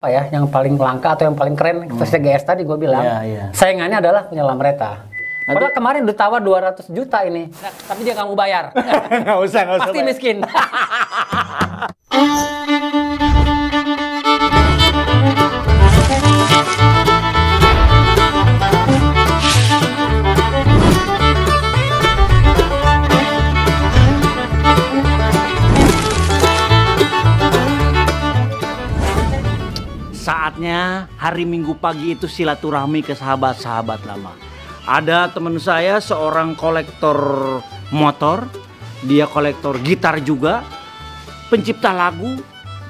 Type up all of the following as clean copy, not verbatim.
apa ya yang paling langka atau yang paling keren versi GS tadi gue bilang. Saingannya adalah punya Lambretta. Padahal kemarin ditawar 200 juta ini, tapi dia nggak mau bayar. Nggak usah. Pasti miskin. Saatnya hari Minggu pagi itu silaturahmi ke sahabat-sahabat lama. Ada teman saya seorang kolektor motor, dia kolektor gitar juga, pencipta lagu,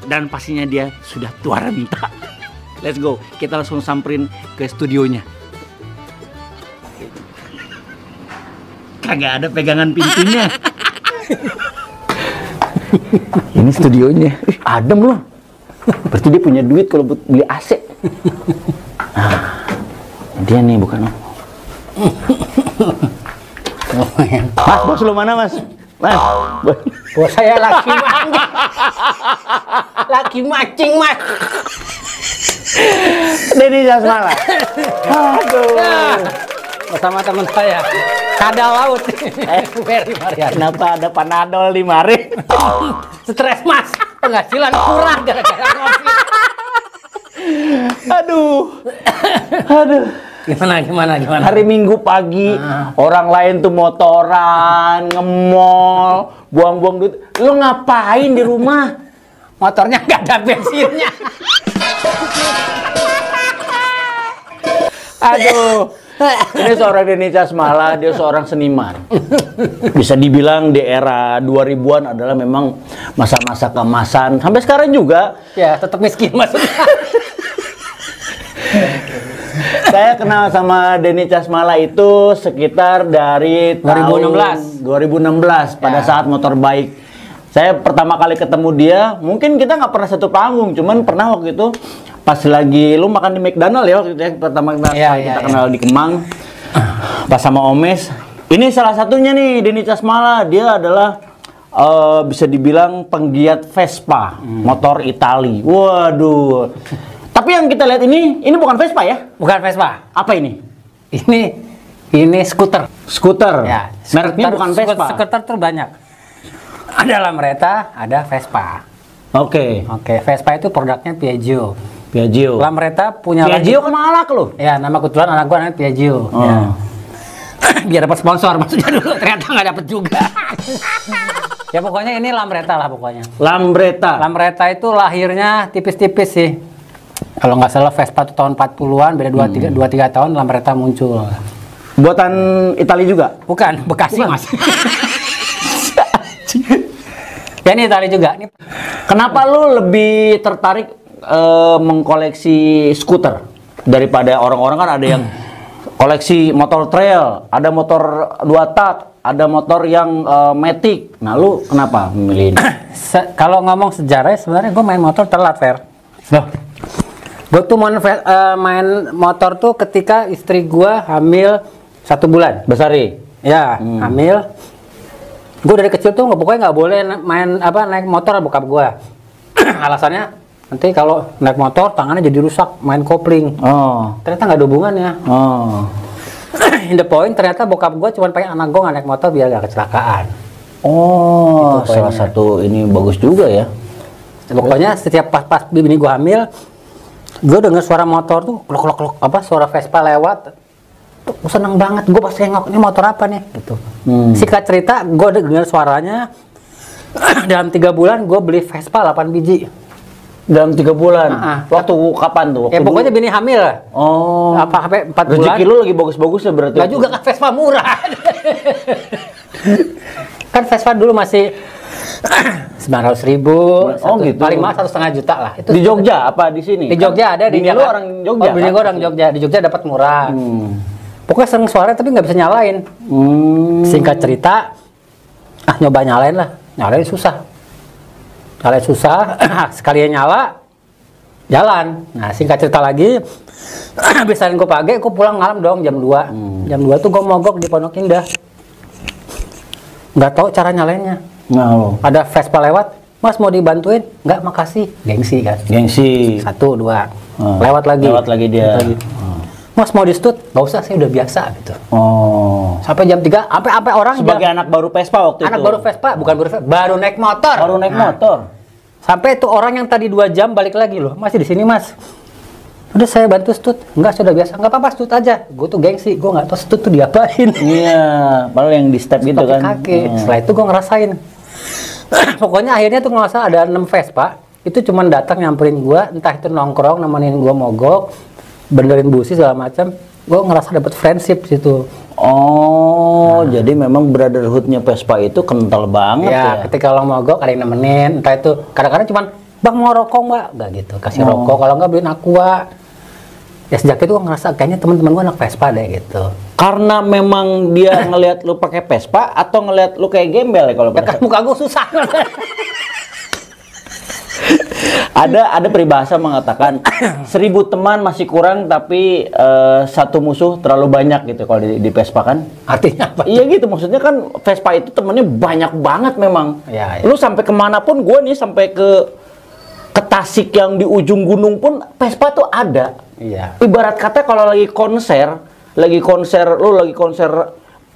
dan pastinya dia sudah tua renta. Let's go, kita langsung samperin ke studionya. Kagak ada pegangan pintunya. Ini studionya, adem loh. Berarti dia punya duit kalau buat beli AC. Nah, dia nih bukan. Mas, bos lu mana, Mas? Mas, Bos saya lagi mancing. Lagi mancing, Mas. Denny Jasmala. Aduh. Bersama teman saya. Kadal laut. Ferry Mariana. Kenapa ada panadol di mari? Stres, Mas. Penghasilan kurang gara-gara ngopi. Aduh. Gimana? Hari Minggu pagi, orang lain tuh motoran, nge-mall, buang-buang duit. Lu ngapain di rumah? Motornya nggak ada bensinnya. Aduh. Ini seorang Denny Jasmala, dia seorang seniman. Bisa dibilang di era 2000-an adalah memang masa-masa keemasan. Sampai sekarang juga. Ya, tetap miskin maksudnya. Saya kenal sama Denny Jasmala itu sekitar dari 2016 pada saat motor baik. Saya pertama kali ketemu dia, mungkin kita nggak pernah satu panggung, cuman pernah waktu itu pas lagi lu makan di McDonald ya waktu itu ya, pertama kita kenal di Kemang, pas sama Omes. Ini salah satunya nih Denny Jasmala, dia adalah bisa dibilang penggiat Vespa, motor Itali. Waduh. Tapi yang kita lihat ini bukan Vespa ya? Bukan Vespa. Apa ini? Ini skuter. Skuter. Ya, mereknya bukan Vespa. Skuter tuh banyak. Ada Lambretta, ada Vespa. Oke. Vespa itu produknya Piaggio. Lambretta punya Piaggio ke Malak loh. Ya, nama kebetulan anak gua namanya Piaggio. Ya. Biar dapat sponsor maksudnya dulu, ternyata nggak dapat juga. Ya pokoknya ini Lambretta lah pokoknya. Lambretta itu lahirnya tipis-tipis sih. Kalau nggak salah Vespa itu tahun 40-an, beda 2-3 tahun Lambretta muncul. Buatan Itali juga? Bukan, Bekasi Mas. Ya ini Itali juga. Kenapa lu lebih tertarik mengkoleksi skuter daripada orang-orang kan ada yang koleksi motor trail, ada motor 2 tak, ada motor yang matic. Nah, lu kenapa memilih ini? Kalau ngomong sejarah sebenarnya gue main motor telat, Fer. Gue tuh main motor tuh ketika istri gue hamil 1 bulan. Besari? Ya, hamil. Gue dari kecil tuh pokoknya nggak boleh naik motor bokap gue. Alasannya nanti kalau naik motor tangannya jadi rusak main kopling. Ternyata nggak ada hubungannya. In the point ternyata bokap gue cuma pengen anak gue nggak naik motor biar gak kecelakaan. Gitu Salah satu ini bagus juga ya. Pokoknya setiap pas bini gue hamil, gue denger suara motor tuh klok suara Vespa lewat. Gue seneng banget, gue pas nengok ini motor apa nih gitu. Singkat cerita gue dengar suaranya. Dalam 3 bulan gue beli Vespa 8 biji. Dalam 3 bulan? Waktu kapan tuh? Ya pokoknya bini hamil. Sampai 4 bulan. Rezeki lu lagi bagus-bagus ya berarti? Gak juga kan Vespa murah. Kan Vespa dulu masih 900.000. Gitu. Paling mahal 1,5 juta lah. Itu di Jogja apa di sini? Di Jogja ada. Bini lu orang Jogja? Bini gue orang Jogja. Di Jogja dapat murah. Pokoknya sering suara tapi nggak bisa nyalain. Singkat cerita, nyoba nyalain lah. Nyalain susah. Sekalian nyala, jalan. Nah singkat cerita lagi, habis gue pagi, gue pulang malam dong jam 2. Jam 2 tuh gue mogok di Pondok Indah. Nggak tahu cara nyalainnya. Ada Vespa lewat, Mas mau dibantuin? Nggak, makasih. Gengsi kan. Gengsi. 1, 2. Lewat lagi. Lewat lagi dia. Mas mau di stut? Nggak usah, saya udah biasa gitu. Sampai jam 3, sampai orang sebagai anak baru Vespa waktu itu. Anak baru Vespa, bukan baru Vespa, baru naik motor. Baru naik motor. Sampai itu orang yang tadi 2 jam balik lagi loh. Masih di sini, Mas. Udah saya bantu stut. Enggak, sudah biasa. Enggak apa-apa, stut aja. Gue tuh gengsi, gue nggak tahu stut tuh diapain. Iya, padahal yang di step gitu kan. Kaki. Setelah itu gue ngerasain. Pokoknya akhirnya tuh nggak usah ada 6 Vespa. Itu cuman datang nyamperin gue, entah itu nongkrong, nemenin gue mogok, benerin busi segala macam. Gue ngerasa dapet friendship situ. Jadi memang brotherhoodnya Vespa itu kental banget ya. Ketika lo mogok ada yang nemenin, entah itu kadang-kadang cuman bang mau rokok mbak, nggak gitu, kasih rokok, kalau nggak beliin aqua. Ya sejak itu gue ngerasa kayaknya teman-teman gue anak Vespa deh gitu. Karena memang dia ngelihat lu pakai Vespa atau ngelihat lu kayak gembel ya kalau kan muka gue susah. ada peribahasa mengatakan 1000 teman masih kurang tapi 1 musuh terlalu banyak gitu kalau di Vespa kan. Artinya apa? Iya gitu, maksudnya kan Vespa itu temennya banyak banget memang. Ya. Lu sampai kemanapun, gue nih sampai ke Tasik yang di ujung gunung pun Vespa tuh ada. Iya. Ibarat kata kalau lagi konser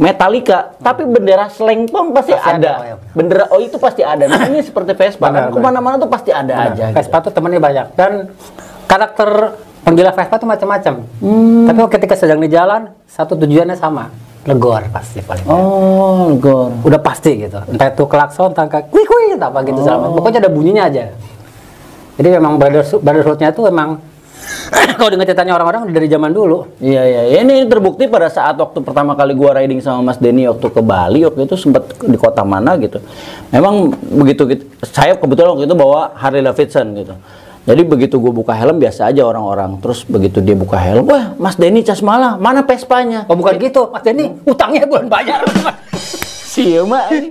Metallica, tapi bendera slang pun pasti ada. Bendera itu pasti ada. Nah, ini seperti Vespa. Kan kemana-mana tuh pasti ada aja. Vespa tuh temennya banyak dan karakter penggila Vespa tuh macam-macam. Tapi ketika sedang di jalan, satu tujuannya sama, legor pasti paling. Legor. Udah pasti gitu. Entah itu klakson, tangka, kui entah apa gitu. Pokoknya ada bunyinya aja. Jadi memang brotherhood-nya tuh emang kalau dengar ceritanya orang-orang dari zaman dulu. Iya. Ini terbukti pada saat waktu pertama kali gua riding sama Mas Denny waktu ke Bali, waktu itu sempat di kota mana gitu. Memang begitu saya kebetulan waktu itu bawa Harley Davidson gitu. Jadi begitu gua buka helm biasa aja orang-orang. Terus begitu dia buka helm, wah Mas Denny Casmala, mana Vespanya? Oh bukan gitu, Mas Denny utangnya belum bayar. Siapa ini?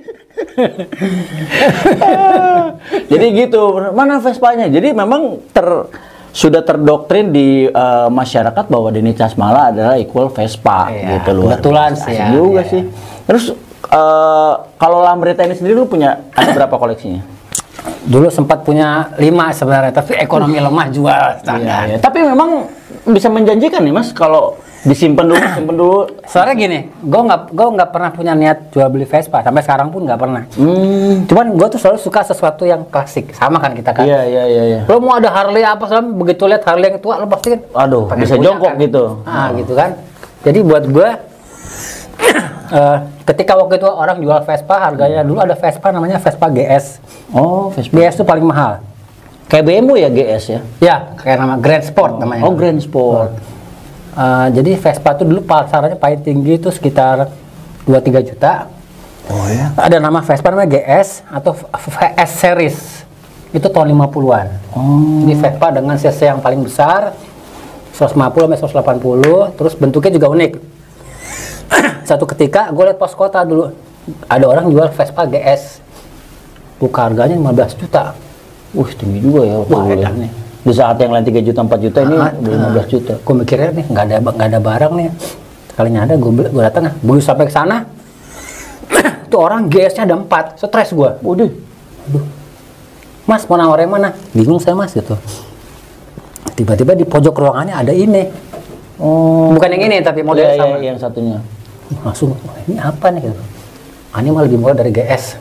Jadi gitu, mana Vespanya? Jadi memang sudah terdoktrin di masyarakat bahwa Denny Casmala adalah equal Vespa gitu loh. Kebetulan sih ya. Juga sih. Terus kalau Lambretta ini sendiri lu punya ada berapa koleksinya? Dulu sempat punya 5 sebenarnya, tapi ekonomi lemah jual standar. Tapi memang bisa menjanjikan nih Mas kalau disimpan dulu. Soalnya gini, gue nggak pernah punya niat jual beli Vespa, sampai sekarang pun nggak pernah. Cuman gue tuh selalu suka sesuatu yang klasik, sama kan kita kan. Iya. Lo mau ada Harley apa sih, begitu lihat Harley yang tua lo pasti kan, aduh, bisa jongkok kan? Gitu. Gitu kan. Jadi buat gue, ketika waktu itu orang jual Vespa, harganya dulu ada Vespa namanya Vespa GS. Vespa GS itu paling mahal. Kayak BMW ya GS ya? Ya, kayak nama Grand Sport namanya. Grand Sport. Jadi Vespa itu dulu pasarannya paling tinggi itu sekitar 2-3 juta. Ya? Ada nama Vespa namanya GS atau VS Series. Itu tahun 50-an. Jadi Vespa dengan cc yang paling besar 150 sampai 180, terus bentuknya juga unik. Satu ketika gue liat pos kota dulu, ada orang jual Vespa GS. Buka harganya 15 juta. Tinggi juga ya. Wah, edan nih. Di saat yang lain 3 juta, 4 juta ini 15 juta. Gue mikirnya nih nggak ada barang nih. Sekalinya ada gue datang begitu sampai ke sana. Tuh orang GS-nya ada 4, stres gue. Aduh. Mas mau nawar yang mana? Bingung saya Mas gitu. Tiba-tiba di pojok ruangannya ada ini. Bukan yang ini tapi model sama. Yang satunya. Langsung ini apa nih gitu. Ini malah lebih murah dari GS.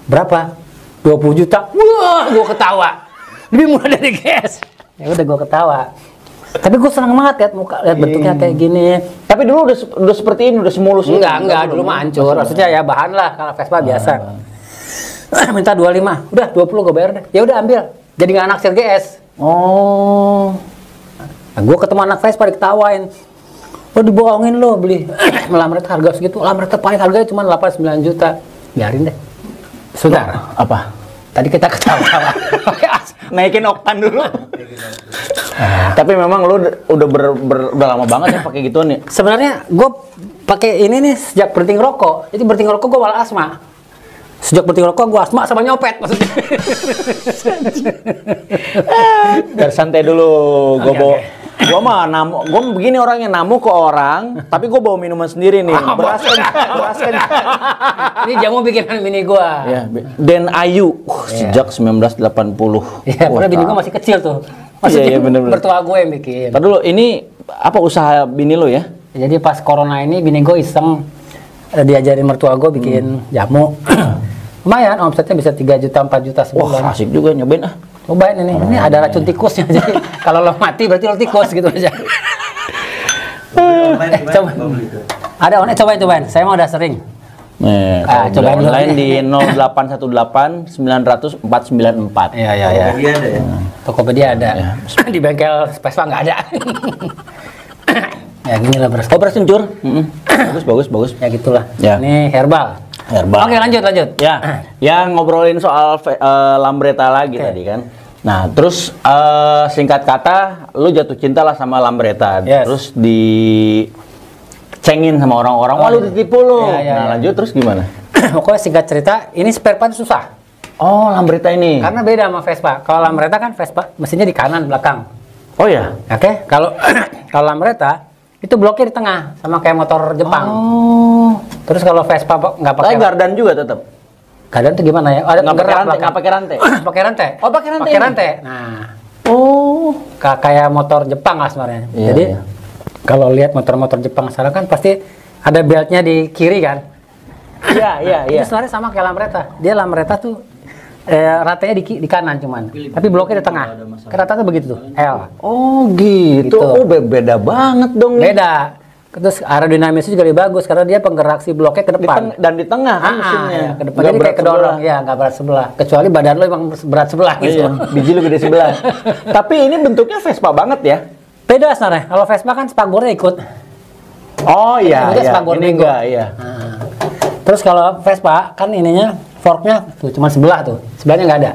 Berapa? 20 juta. Wah, gue ketawa. Lebih murah dari GS. Ya udah gue ketawa. Tapi gue senang banget lihat bentuknya kayak gini. Tapi dulu udah seperti ini, udah semulus. Enggak, dulu mah hancur. Maksudnya ya bahan lah kalau Vespa biasa. Minta 25. Udah 20 gue bayar deh. Ya udah ambil. Jadi nggak naksir GS. Nah, gue ketemu anak Vespa diketawain. Lo dibohongin lo beli Lambretta harga segitu. Lambretta paling harganya cuma 8-9 juta. Biarin deh. Sudah. Apa? Tadi kita ketawa. Naikin oktan dulu. Tapi memang lu udah lama banget ya pakai gituan nih. Sebenarnya gue pakai ini nih sejak berhenti ngerokok. Jadi berhenti ngerokok gue malah asma. Sejak berhenti ngerokok gue asma sama nyopet maksudnya. Biar santai dulu, gue bawa Gua mah gua begini orangnya, namu ke orang, tapi gua bawa minuman sendiri nih. Beras kan. Ini jamu bikinan bini gua. Ya, Den Ayu. Sejak 1980. Iya, karena bini gua masih kecil tuh. Iya, bener-bener. Mertua gue yang bikin. Tadi dulu, ini apa usaha bini lo ya? Jadi pas corona ini bini gue iseng diajarin mertua gue bikin jamu. Lumayan, omsetnya bisa 3 juta, 4 juta sebulan. Wah, asik juga nyobain ah. Cobain ini. Ini ada racun tikusnya. Jadi kalau lo mati berarti lo tikus gitu aja. Coba. Ada online, cobain. Saya mau udah sering. Nih, cobain online di 0818 900 494. Iya. Tokopedia ada. Ya. Di bengkel Vespa nggak ada. Ya gini lah beras. Oh, beras kencur. Bagus. Ya gitulah. Ya. Ini herbal. Oke, lanjut. Ya, yang ngobrolin soal Lambretta lagi tadi kan. Nah, terus singkat kata, lu jatuh cinta lah sama Lambretta. Yes. Terus dicengin sama orang-orang, wah lu ditipu lu. Nah, lanjut terus gimana? Pokoknya singkat cerita, ini spare part susah. Oh, Lambretta ini. Karena beda sama Vespa. Kalau Lambretta kan Vespa mesinnya di kanan belakang. Oh ya. Oke, kalau Lambretta itu bloknya di tengah sama kayak motor Jepang. Oh. Terus kalau Vespa nggak pakai gardan juga tetap. Gardan itu gimana ya? Ada nggak pakai rantai. Pakai rantai. Oh, pakai rantai. Pakai rantai. Nah. Oh. Kayak motor Jepang lah sebenarnya. Iya, Jadi iya. kalau lihat motor-motor Jepang sekarang kan pasti ada beltnya di kiri kan? Iya. Itu sebenarnya sama kayak Lambretta. Dia Lambretta tuh rantainya di kanan cuman, tapi bloknya di tengah. Rata tuh begitu tuh, L. Oh gitu. Oh beda banget dong. Beda. Terus aerodinamisnya juga lebih bagus karena dia penggerak si bloknya ke depan dan di tengah kan mesinnya. Ya, ke depan jadi kayak kedorong, ya nggak berat sebelah. Kecuali badan lo emang berat sebelah gitu. Iya, biji lo gede sebelah. Tapi ini bentuknya Vespa banget ya. Beda sebenarnya. Kalau Vespa kan spakbornya ikut. Oh iya. Ini enggak, iya. Nah. Terus kalau Vespa kan ininya forknya tuh cuma sebelah tuh, sebelahnya nggak ada.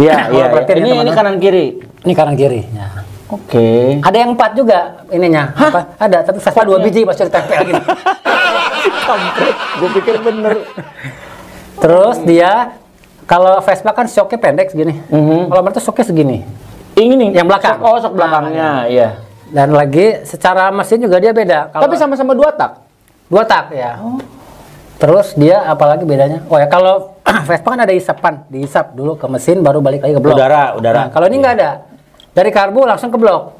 Iya. Ini kanan kiri. Ini kanan kiri. Ya. Oke. Ada yang 4 juga ininya. Apa? Ada, tapi Vespa 2 biji pasti ditempel gitu. Kampret, gue pikir bener. Terus dia kalau Vespa kan shocknya pendek segini. Kalau Lambretta shocknya segini. Ini nih, yang belakang. Shock belakangnya, iya. Dan lagi secara mesin juga dia beda. Tapi sama-sama 2 tak. 2 tak ya. Oh. Terus dia apalagi bedanya? Oh ya kalau Vespa kan ada isapan, diisap dulu ke mesin baru balik lagi ke blok. Udara. Nah, kalau ini nggak ada. Dari karbu langsung ke blok.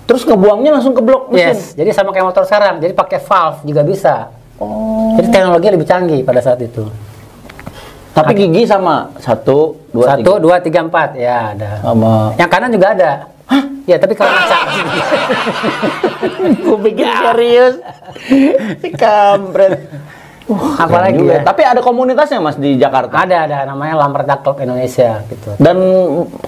Terus ngebuangnya langsung ke blok mesin. Yes. Jadi sama kayak motor sekarang. Jadi pakai valve juga bisa. Oh. Jadi teknologi lebih canggih pada saat itu. Tapi gigi sama 1, 2, 3. 1, 2, 3, 4 ya ada. Sama. Yang kanan juga ada. Hah? Ya tapi kalau ngaca. Gue pikir serius. Si kampret. Apalagi ya? Tapi ada komunitasnya Mas di Jakarta? Ada namanya Lambretta Club Indonesia gitu. Dan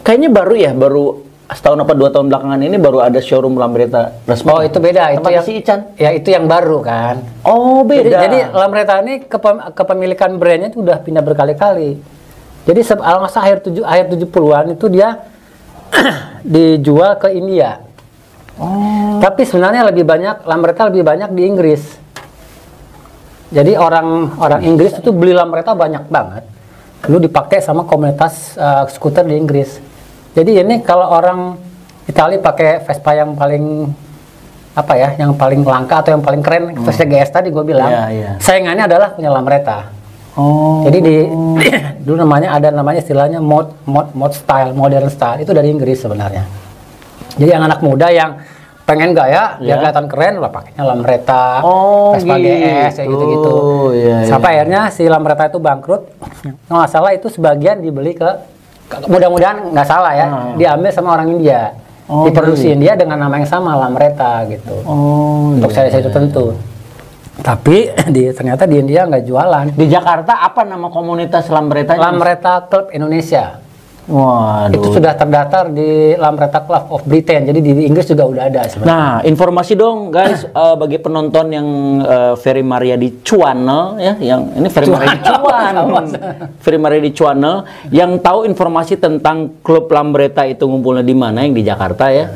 kayaknya baru setahun apa 2 tahun belakangan ini baru ada showroom Lambretta resmi. Oh itu beda, itu yang si Ican. Ya itu yang baru kan. Oh beda. Jadi Lambretta ini kepemilikan brandnya itu udah pindah berkali-kali. Jadi kalau nggak salah akhir 70-an itu dia dijual ke India. Oh. Tapi sebenarnya Lambretta lebih banyak di Inggris. Jadi orang Inggris itu beli Lambretta banyak banget. Dulu dipakai sama komunitas skuter di Inggris. Jadi ini kalau orang Italia pakai Vespa yang paling yang paling langka atau yang paling keren, Vespa GS tadi gue bilang, saingannya adalah punya Lambretta. Oh. Jadi dulu ada namanya istilahnya mod style, modern style itu dari Inggris sebenarnya. Jadi yang anak muda yang pengen gaya, biar kelihatan keren, lah pakainya Lambretta, Vespa GS, kayak gitu-gitu. Sampai akhirnya si Lambretta itu bangkrut. Nggak salah itu sebagian dibeli mudah-mudahan nggak salah ya, diambil sama orang India. Diproduksi India dengan nama yang sama, Lambretta gitu. Untuk seri-seri tertentu. Tapi ternyata di India nggak jualan. Di Jakarta apa nama komunitas Lambretta? Lambretta Club Indonesia. Waduh. Itu sudah terdaftar di Lambretta Club of Britain. Jadi di Inggris juga udah ada sebenarnya. Nah, informasi dong guys bagi penonton yang Ferry Maria di Channel ya, yang ini Ferry Maria di Channel. Ferry Maria di Channel yang tahu informasi tentang klub Lambretta itu ngumpulnya di mana, yang di Jakarta ya.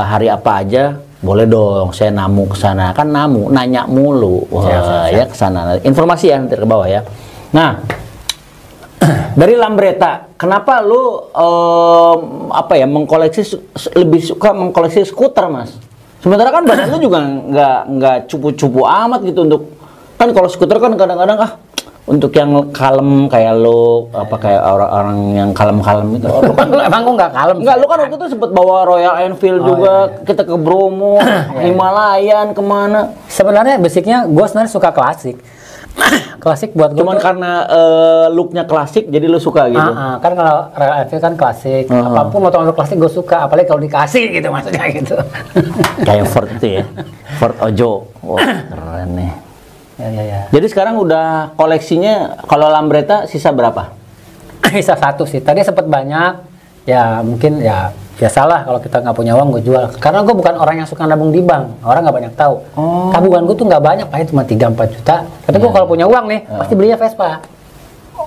Hari apa aja? Boleh dong, saya namu ke sana. Kan namu nanya mulu. Wah, ya ke sana. Informasi ya nanti ke bawah ya. Nah, Dari Lambretta, kenapa lu lebih suka mengkoleksi skuter, Mas? Sementara kan badan lu juga nggak cupu-cupu amat gitu untuk kan kalau skuter kan kadang-kadang untuk yang kalem kayak lu kayak orang-orang yang kalem-kalem itu. Lu kan emang gua nggak kalem. Enggak, lu kan waktu itu sempet bawa Royal Enfield juga, kita ke Bromo, Himalayan kemana. Sebenarnya basicnya gua sebenarnya suka klasik. Klasik buat gue cuman karena looknya klasik jadi lu suka gitu. Kan kalau Royal Enfield kan klasik, apapun motor-motor klasik gue suka, apalagi kalau dikasih gitu maksudnya gitu. Kayak Ford itu ya, Ford Ojo. Wah, keren nih. Ya. Jadi sekarang udah koleksinya kalau Lambretta sisa berapa? Sisa 1 sih. Tadi sempat banyak, ya mungkin ya salah kalau kita nggak punya uang gue jual. Karena gue bukan orang yang suka nabung di bank, orang nggak banyak tahu. Tabungan gue tuh nggak banyak, paling cuma 3-4 juta. Tapi gue kalau punya uang nih, pasti belinya Vespa.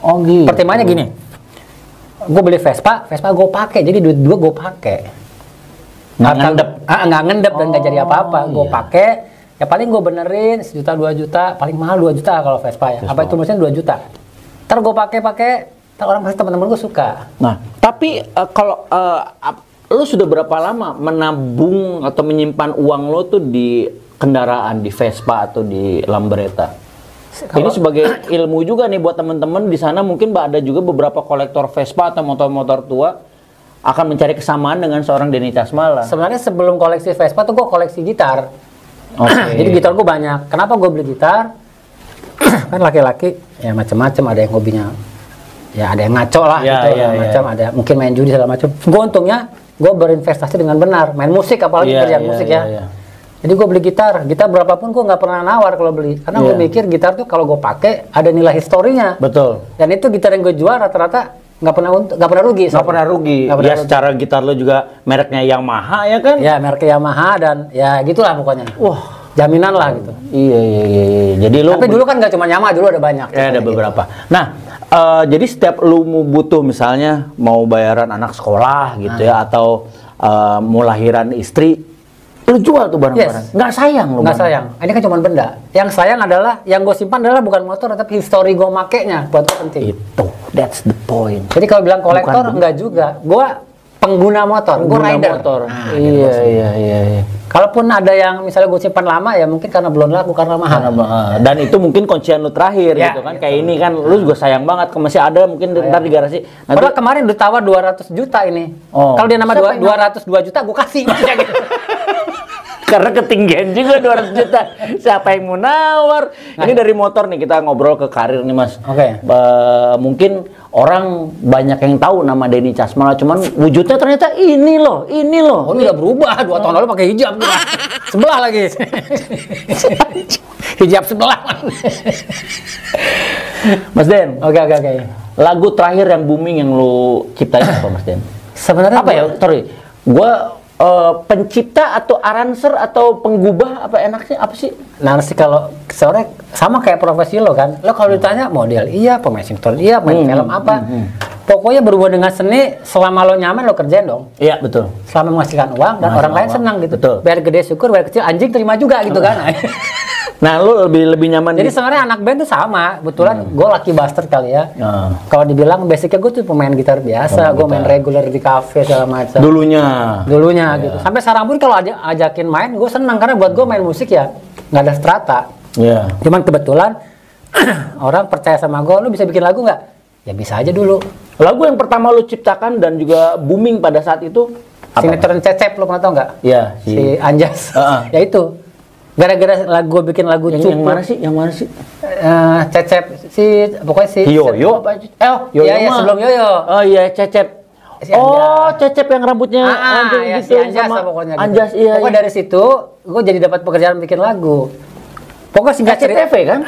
Oh gitu. Pertimbangannya gini, gue beli Vespa gue pakai, jadi duit gue pakai. Nggak ngendep dan nggak jadi apa-apa. Gue pakai, ya paling gue benerin 1 juta 2 juta, paling mahal 2 juta kalau Vespa ya. Apa itu mesinnya 2 juta. Ntar gue pakai, orang pasti teman-teman gue suka. Nah, tapi kalau lu sudah berapa lama menabung atau menyimpan uang lo tuh di kendaraan, di Vespa atau di Lambretta? Ini sebagai ilmu juga nih buat teman-teman di sana, mungkin ada juga beberapa kolektor Vespa atau motor-motor tua akan mencari kesamaan dengan seorang Denny Casmala. Sebenarnya sebelum koleksi Vespa tuh gue koleksi gitar. Jadi gitar gue banyak. Kenapa gue beli gitar? Kan laki-laki ya macam-macam, ada yang hobinya ya ada yang ngaco lah macam ada mungkin main judi segala macam. Gue untungnya gue berinvestasi dengan benar, main musik apalagi kerjaan musik ya. Jadi gue beli gitar berapapun gue nggak pernah nawar kalau beli, karena gue mikir gitar tuh kalau gue pakai ada nilai historinya. Betul. Dan itu gitar yang gue jual rata-rata nggak pernah rugi. Secara gitar lo juga mereknya Yamaha ya kan? Ya mereknya Yamaha dan ya gitulah pokoknya. Wah, jaminan lah gitu. Iya. Jadi lo. Tapi dulu kan nggak cuma Yamaha, dulu ada banyak. Ya ada beberapa. Gitu. Nah. Jadi setiap lu mau butuh misalnya mau bayaran anak sekolah gitu ya atau mau lahiran istri, lu jual tuh barang-barang. Nggak sayang lu. Nggak sayang. Ini kan cuma benda. Yang sayang adalah yang gue simpan adalah bukan motor tapi histori gue makainya, buat gue penting. Itu, that's the point. Jadi kalau bilang kolektor enggak juga. Gue pengguna motor, gue rider. Iya. Kalaupun ada yang misalnya gue simpan lama ya mungkin karena belum laku, karena mahal. Dan itu mungkin kuncian lu terakhir gitu kan. Kayak ini kan lu juga sayang banget, masih ada mungkin ntar di garasi. Padahal kemarin udah tawar 200 juta ini. Kalau dia nama 202 juta gue kasih. Karena ketinggian juga 200 juta. Siapa yang mau nawar? Ini dari motor nih, kita ngobrol ke karir nih Mas. Mungkin orang banyak yang tahu nama Denny Casmala, cuman wujudnya ternyata ini loh. Oh, ini udah berubah, 2 tahun lalu pakai hijab nih. Sebelah lagi. Hijab sebelah. Mas Den. Oke. Lagu terakhir yang booming yang lu ciptain apa Mas Den? Sebenarnya apa ya? Sorry. Gua pencipta atau aranser atau penggubah apa enaknya apa sih? Nah sih kalau sebenarnya sama kayak profesi lo kan. Lo kalau ditanya model iya, pemain sinetron iya, main film apa. Pokoknya berhubungan dengan seni, selama lo nyaman lo kerjain dong. Iya betul. Selama menghasilkan uang dan orang lain senang gitu. Betul. Biar gede syukur, biar kecil anjing terima juga gitu kan. Nah lo lebih nyaman. Jadi sebenarnya anak band tuh sama. Kebetulan gue lucky bastard kali ya. Kalau dibilang basicnya gue tuh pemain gitar biasa. Gue main reguler di kafe segala macam. Dulunya gitu. Sampai sekarang pun kalau ajakin main gue senang karena buat gue main musik ya nggak ada strata. Cuman kebetulan orang percaya sama gue, lu bisa bikin lagu nggak? Ya bisa aja dulu. Lagu yang pertama lu ciptakan dan juga booming pada saat itu sinetron Cecep, lo pernah tau nggak? Iya. Si Anjas. Ya itu. Gara-gara gue bikin lagu yang mana sih? Cecep pokoknya si Yoyo. Yoyo sebelum Yoyo. Oh iya Cecep. Cecep yang rambutnya gitu, si Anjas sama pokoknya. Anjas gitu. Pokoknya dari situ gue jadi dapat pekerjaan bikin lagu. Pokoknya singkat cerita. SCTV kan?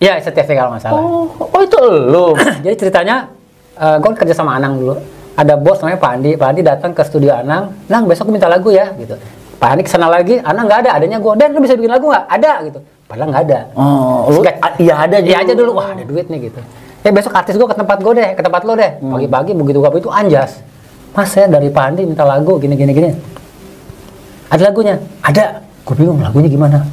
Iya SCTV kalau nggak salah. Oh itu lo. Jadi ceritanya gue kerja sama Anang dulu. Ada bos namanya Pak Andi. Pak Andi datang ke studio Anang. Nang besok minta lagu ya gitu. Pak Andi kesana lagi, Anang nggak ada, adanya gue. Dan lu bisa bikin lagu nggak? Ada gitu. Padahal nggak ada. Iya ada. Iya aja dulu. Wah ada duit nih gitu. Besok artis gue ke tempat gue deh, ke tempat lo deh. Pagi-pagi begitu gue itu Anjas. Mas saya dari Pak Andi minta lagu gini. Ada lagunya? Ada. Gue bingung lagunya gimana.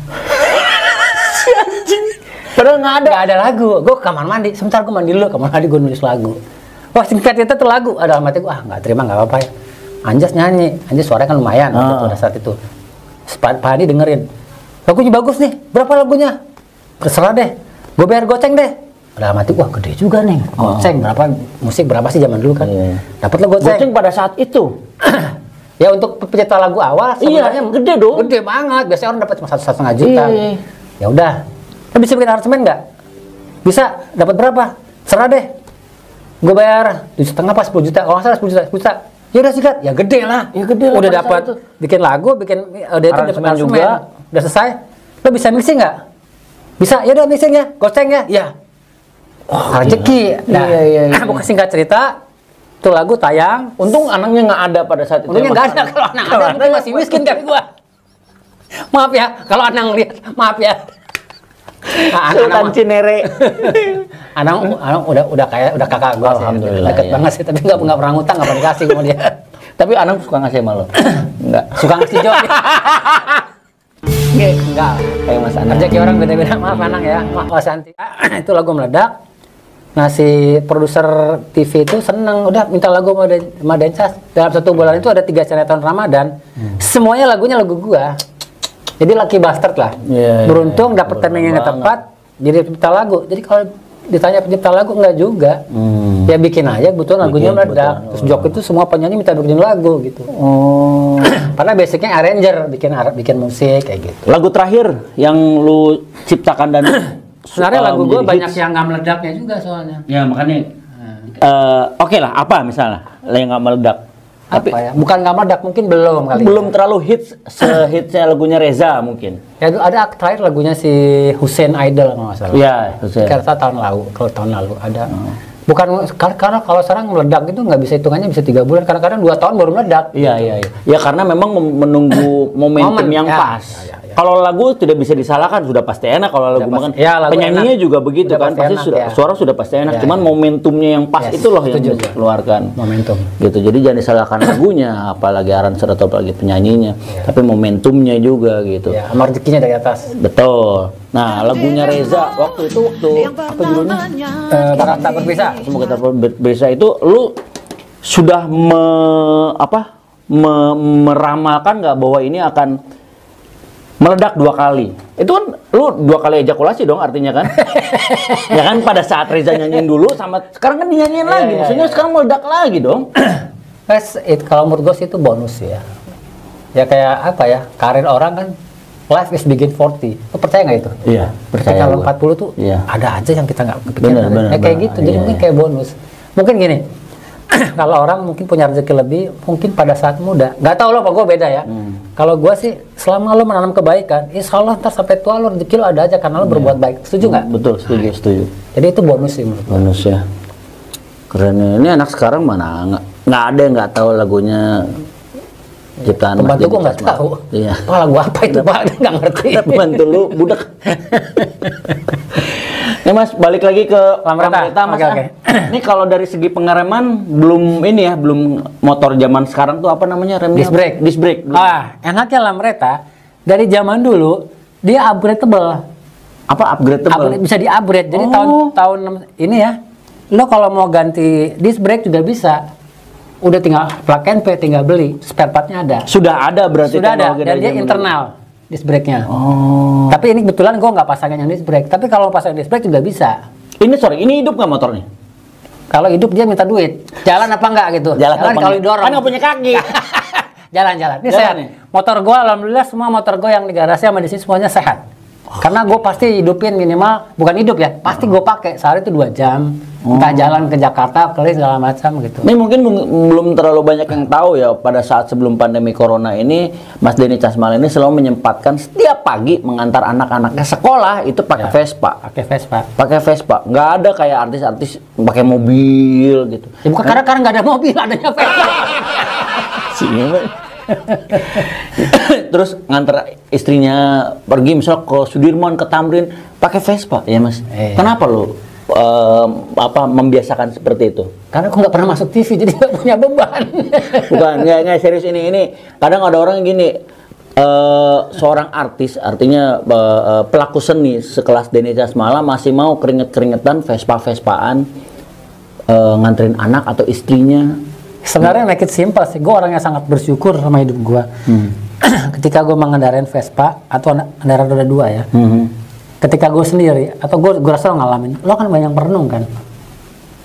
Padahal nggak ada. Nggak ada lagu. Gue ke kamar mandi. Sebentar gue mandi dulu. Kamar mandi gue nulis lagu. Wah singkat itu tuh lagu, ada mati gue, nggak terima nggak apa-apa ya. Anjas nyanyi, Anjas suaranya kan lumayan pada saat itu. Pak Hadi dengerin, lagunya bagus nih, berapa lagunya? Terserah deh, gue bayar goceng deh. Udah mati, wah gede juga nih, goceng berapa, musik berapa sih zaman dulu kan? Dapat lo goceng. Goceng pada saat itu? Ya untuk pencipta lagu awal sebenarnya gede dong. Gede banget. Biasanya orang dapat cuma 1,5 juta. Ya udah. Lo bisa bikin aransemen nggak? Bisa. Dapat berapa? Serah deh. Gue bayar 7,5 apa 10 juta. Kalau nggak salah 10 juta. 10 juta. Ya udah sikat. Ya gede lah. Ya gede lah. Udah dapat bikin lagu, bikin udah itu dapat aransemen juga. Udah selesai. Lo bisa mixing nggak? Bisa. Ya udah mixing ya. Goceng ya. Ya. Wah, rezeki. Nah, bukan singkat cerita. Itu lagu tayang. Untung anaknya nggak ada pada saat itu. Untungnya nggak ada. Kalau anak ada mungkin masih miskin kali gua. Maaf ya, kalau anak lihat, maaf ya. Sultan Cinere. Anak udah kayak udah kakak gua sih. Alhamdulillah. Deket banget sih, tapi nggak pernah ngutang, nggak pernah dikasih sama dia. Tapi anak suka ngasih sama lo? Enggak. Suka ngasih jawab. Enggak. Kayak Mas Anak. Rezeki orang beda-beda. Maaf anak ya, maaf Santi. Itu lagu meledak. Nah si produser TV itu seneng, udah minta lagu sama Dencas. Dalam 1 bulan itu ada 3 sinetron Ramadan, semuanya lagunya lagu gua. Jadi lucky bastard lah. Beruntung dapet timing yang tepat, jadi pencipta lagu. Jadi kalau ditanya pencipta lagu enggak juga. Ya bikin aja, kebetulan lagunya meledak. Terus Jok itu semua penyanyi minta bikin lagu gitu. Padahal basicnya arranger, bikin musik kayak gitu. Lagu terakhir yang lu ciptakan dan sebenarnya lagu gue banyak yang nggak meledaknya juga soalnya. Ya makanya oke lah, apa misalnya yang nggak meledak? Tapi ya? Bukan nggak meledak, mungkin belum kali. Belum terlalu hits sehitsnya lagunya Reza mungkin. Ya ada terakhir lagunya si Hussein Idol kalau nggak salah. Iya, Hussein. Karena tahun lalu ada. Bukan karena kalau sekarang meledak itu nggak bisa hitungannya bisa 3 bulan, kadang-kadang 2 tahun baru meledak. Iya. Ya karena memang menunggu momentum yang pas. Kalau lagu tidak bisa disalahkan, sudah pasti enak. Kalau lagu makan, penyanyinya juga begitu kan, pasti suara sudah pasti enak. Cuman momentumnya yang pas itu loh yang dikeluarkan. Momentum. Gitu. Jadi jangan disalahkan lagunya, apalagi aranser atau apalagi penyanyinya, tapi momentumnya juga gitu. Ya, sama rezekinya dari atas. Betul. Nah, lagunya Reza waktu itu apa judulnya? Tak berbisa. Semoga tak berbisa itu lu sudah meramalkan nggak bahwa ini akan meledak 2 kali. Itu kan lu 2 kali ejakulasi dong artinya kan? Ya kan pada saat Reza nyanyiin dulu sama sekarang kan dinyanyiin lagi. Maksudnya sekarang meledak lagi dong. Kalau menurut gue sih itu bonus ya. Ya kayak apa ya? Karir orang kan life is begin 40. Lu percaya nggak itu? Iya, percaya. Kalau 40 tuh ada aja yang kita nggak kepikiran. Kayak gitu. Jadi mungkin kayak bonus. Mungkin gini. Kalau orang mungkin punya rezeki lebih, mungkin pada saat muda. Nggak tahu lo apa gue beda ya. Kalau gue sih, selama lo menanam kebaikan, insya Allah ntar sampai tua lo rezeki lo ada aja karena lo berbuat baik. Setuju nggak? Betul, setuju. Jadi itu bonus sih menurut gue. Bonus ya. Keren ya. Ini anak sekarang mana nggak ada yang nggak tahu lagunya ciptaan Mas. Pembantu gue nggak tahu. Iya. Apa lagu apa itu Pak? Nggak ngerti. Pembantu lu budak. Ya Mas, balik lagi ke Lamreta Mas. Okay. Ini kalau dari segi pengereman belum motor zaman sekarang tuh apa namanya remnya? Disc brake. Enaknya Lamreta dari zaman dulu dia upgradable. Apa upgradable? Bisa di-upgrade. Jadi tahun ini ya, lo kalau mau ganti disc brake juga bisa. Udah tinggal plug and play, tinggal beli, spare partnya ada. Sudah ada berarti. Sudah ada, dan dia internal disc brake-nya. Tapi ini kebetulan gue nggak pasangin yang disc brake. Tapi kalau pasang disc brake juga bisa. Ini hidup nggak motornya? Kalau hidup dia minta duit. Jalan apa enggak gitu? Jalan kalau didorong. Kan nggak punya kaki. Jalan-jalan. Ini sehat. Motor gue, alhamdulillah semua motor gue yang di garasi sama di sini semuanya sehat. Karena gue pasti hidupin minimal, bukan hidup ya, pasti gue pakai sehari itu 2 jam. Entah jalan ke Jakarta, keliling segala macam gitu. Ini mungkin belum terlalu banyak yang tahu ya, pada saat sebelum pandemi corona ini, Mas Denny Casmala ini selalu menyempatkan setiap pagi mengantar anak-anaknya sekolah itu pakai Vespa. Pakai Vespa. Nggak ada kayak artis-artis pakai mobil gitu. Ya bukan karena nggak ada mobil, adanya Vespa. Terus ngantar istrinya pergi misal ke Sudirman, ke Tamrin pakai Vespa ya Mas. Kenapa lo membiasakan seperti itu? Karena aku nggak pernah masuk TV jadi nggak punya beban. Bukan, nggak serius ini. Kadang ada orang yang gini, seorang artis artinya pelaku seni sekelas Denny Casmala masih mau keringetan Vespaan nganterin anak atau istrinya? Sebenarnya make it simple sih. Gue orangnya sangat bersyukur sama hidup gue. Ketika gue mengendarain Vespa atau kendaraan roda 2 ya. Ketika gue sendiri atau gue rasa ngalamin, lo kan banyak merenung kan.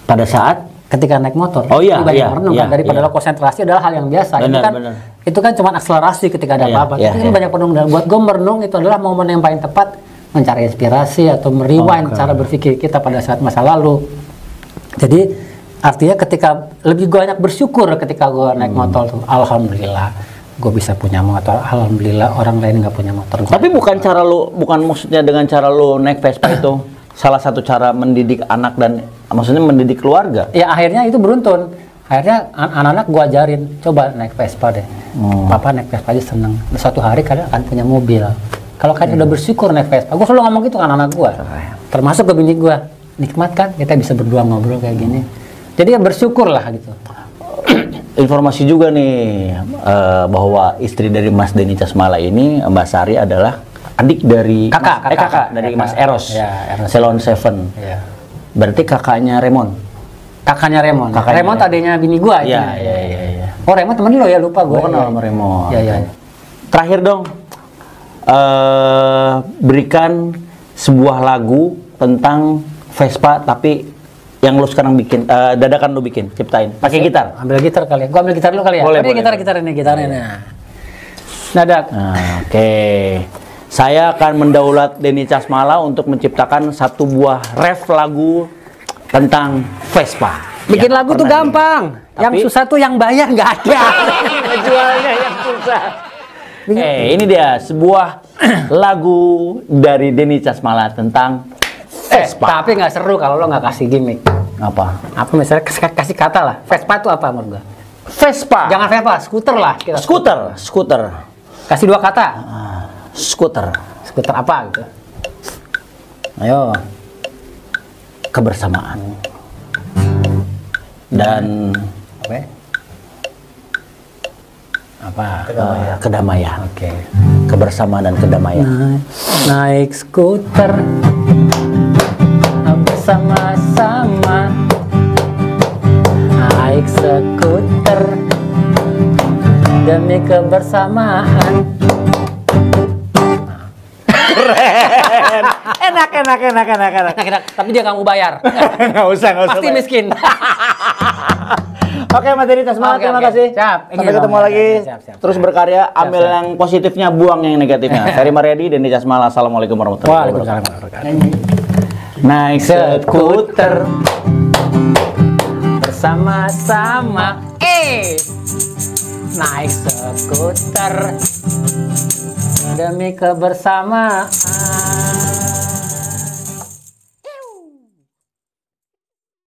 Pada saat ketika naik motor, oh iya, banyak merenung kan. Daripada lo konsentrasi adalah hal yang biasa. Bener, itu kan cuma akselerasi ketika ada apa-apa. Tapi banyak merenung. Dan buat gue merenung itu adalah momen yang paling tepat mencari inspirasi atau merewind cara berpikir kita pada saat masa lalu. Jadi artinya ketika lebih banyak bersyukur ketika gue naik motor tuh, alhamdulillah gue bisa punya motor, alhamdulillah orang lain nggak punya motor. Tapi bukan maksudnya dengan cara lo naik Vespa itu salah satu cara mendidik anak dan maksudnya mendidik keluarga. Ya akhirnya itu beruntun. Akhirnya anak-anak gue ajarin, coba naik Vespa deh. Papa naik Vespa aja seneng. Suatu hari kalian akan punya mobil. Kalau kalian udah bersyukur naik Vespa, gue selalu ngomong gitu kan anak gue. Termasuk ke bini gue, nikmat kan kita bisa berdua ngobrol kayak gini. Jadi ya bersyukur lah gitu. Informasi juga nih bahwa istri dari Mas Denny Casmala ini, Mbak Sari adalah adik dari kakak dari Mas Eros, Eros. Salon 7. Ya. Berarti kakaknya Raymond. Kakaknya Raymond. Raymond adanya bini gua. Iya. Oh Raymond temen lo ya, lupa gua. Gua kenal sama Raymond. Iya. Terakhir dong, berikan sebuah lagu tentang Vespa tapi yang lu sekarang bikin, dadakan lu bikin, ciptain. Pakai gitar. Ambil gitar kali ya. Gua ambil gitar dulu kali ya. Boleh. Gitarnya. Nah. Dadak. Oke. Saya akan mendaulat Denny Casmala untuk menciptakan satu buah ref lagu tentang Vespa. Bikin lagu tuh gampang. Yang susah tuh yang bayar nggak ada. Ngejualnya yang susah. Ini dia sebuah lagu dari Denny Casmala tentang Vespa. Tapi nggak seru kalau lo nggak kasih gimmick. Apa misalnya kasih kata lah. Vespa itu apa menurut gua? Vespa. Jangan Vespa, skuter lah. Skuter. Kasih 2 kata. Skuter apa gitu? Ayo. Kebersamaan. Dan apa? Kedamaian. Oke. Kebersamaan dan kedamaian. Naik skuter bersama-sama, naik skuter demi kebersamaan. Keren. Enak. Tapi dia nggak mau bayar. Nggak usah. Pasti miskin. Oke, Mas Denny Casmala, terima kasih. Siap. Sampai ketemu lagi. Siap. Terus berkarya, ambil yang positifnya, buang yang negatifnya. Ferry Mariadi, Denny Casmala. Assalamualaikum warahmatullahi wabarakatuh. Naik skuter bersama-sama. Naik skuter demi kebersamaan.